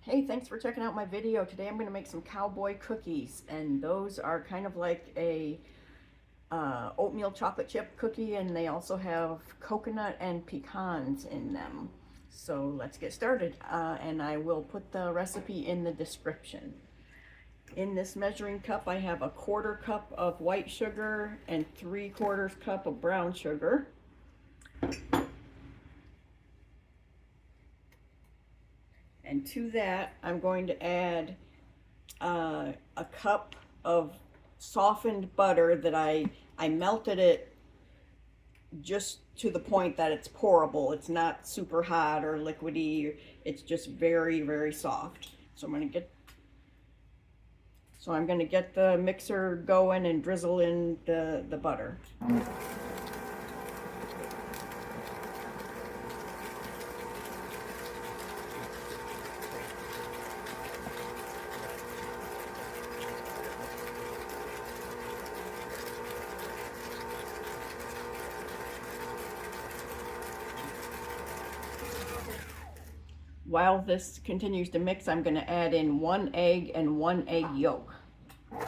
Hey, thanks for checking out my video. Today I'm going to make some cowboy cookies, and those are kind of like a oatmeal chocolate chip cookie, and they also have coconut and pecans in them. So let's get started, and I will put the recipe in the description. In this measuring cup I have a 1/4 cup of white sugar and 3/4 cup of brown sugar. And to that, I'm going to add a cup of softened butter that I melted it just to the point that it's pourable. It's not super hot or liquidy. It's just very, very soft. So I'm going to get the mixer going and drizzle in the butter. While this continues to mix, I'm going to add in 1 egg and 1 egg yolk. I'm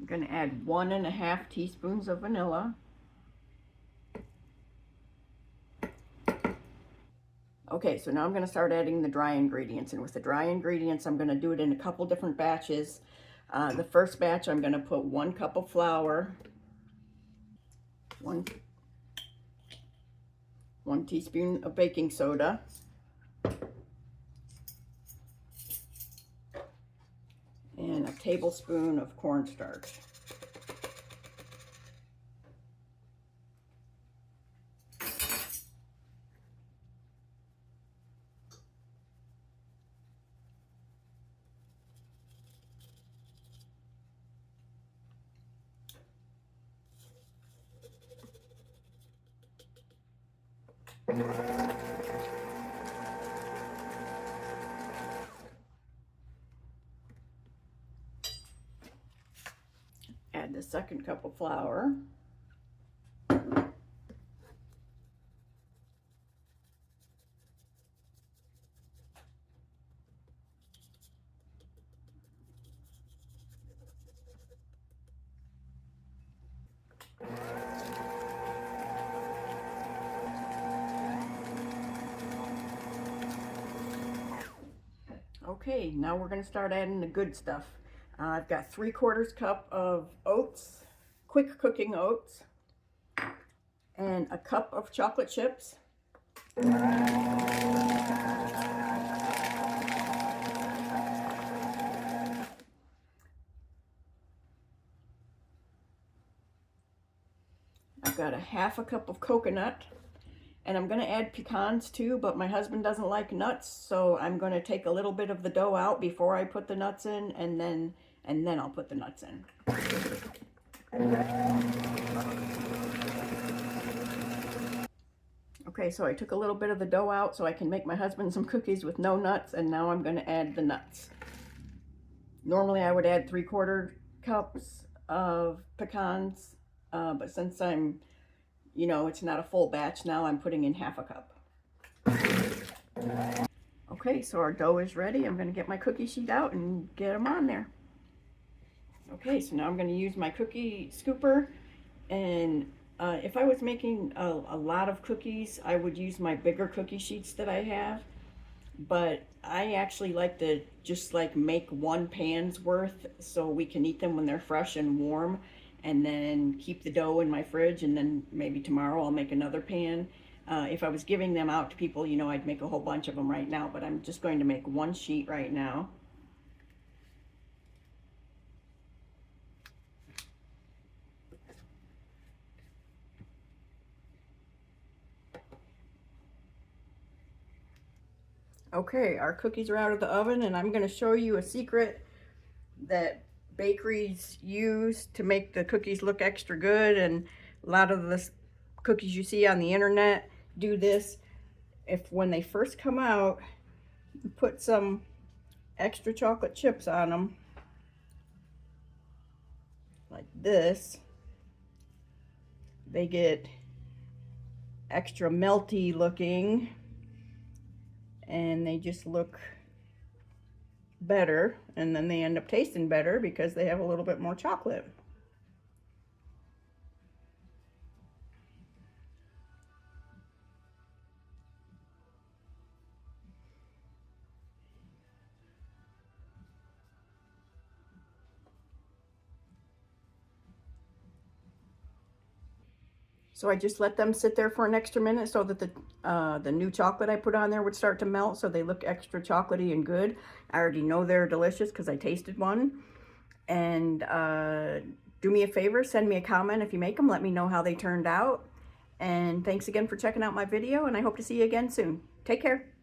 going to add 1½ teaspoons of vanilla. Okay, so now I'm going to start adding the dry ingredients, and with the dry ingredients I'm going to do it in a couple different batches. The first batch I'm going to put 1 cup of flour, 1 teaspoon of baking soda, and a tablespoon of cornstarch. Add the second cup of flour. Okay, now we're going to start adding the good stuff. I've got 3/4 cup of oats, quick cooking oats, and a cup of chocolate chips. I've got a 1/2 cup of coconut. And I'm going to add pecans too, but my husband doesn't like nuts, so I'm going to take a little bit of the dough out before I put the nuts in, and then I'll put the nuts in. Okay, so I took a little bit of the dough out so I can make my husband some cookies with no nuts, and now I'm going to add the nuts. Normally I would add 3/4 cups of pecans, but since it's not a full batch now, I'm putting in 1/2 cup. Okay, so our dough is ready. I'm going to get my cookie sheet out and get them on there. Okay, so now I'm going to use my cookie scooper, and if I was making a lot of cookies, I would use my bigger cookie sheets that I have, but I actually like to just make 1 pan's worth so we can eat them when they're fresh and warm, and then keep the dough in my fridge, and then maybe tomorrow I'll make another pan. If I was giving them out to people, I'd make a whole bunch of them right now, but I'm just going to make 1 sheet right now. Okay, our cookies are out of the oven, and I'm going to show you a secret that bakeries use to make the cookies look extra good, and a lot of the cookies you see on the internet do this. When they first come out, put some extra chocolate chips on them, like this. They get extra melty looking, and they just look better, and then they end up tasting better because they have a little bit more chocolate. So I just let them sit there for an extra minute so that the new chocolate I put on there would start to melt, so they look extra chocolatey and good. I already know they're delicious because I tasted one. And do me a favor, send me a comment if you make them. Let me know how they turned out. And thanks again for checking out my video, and I hope to see you again soon. Take care.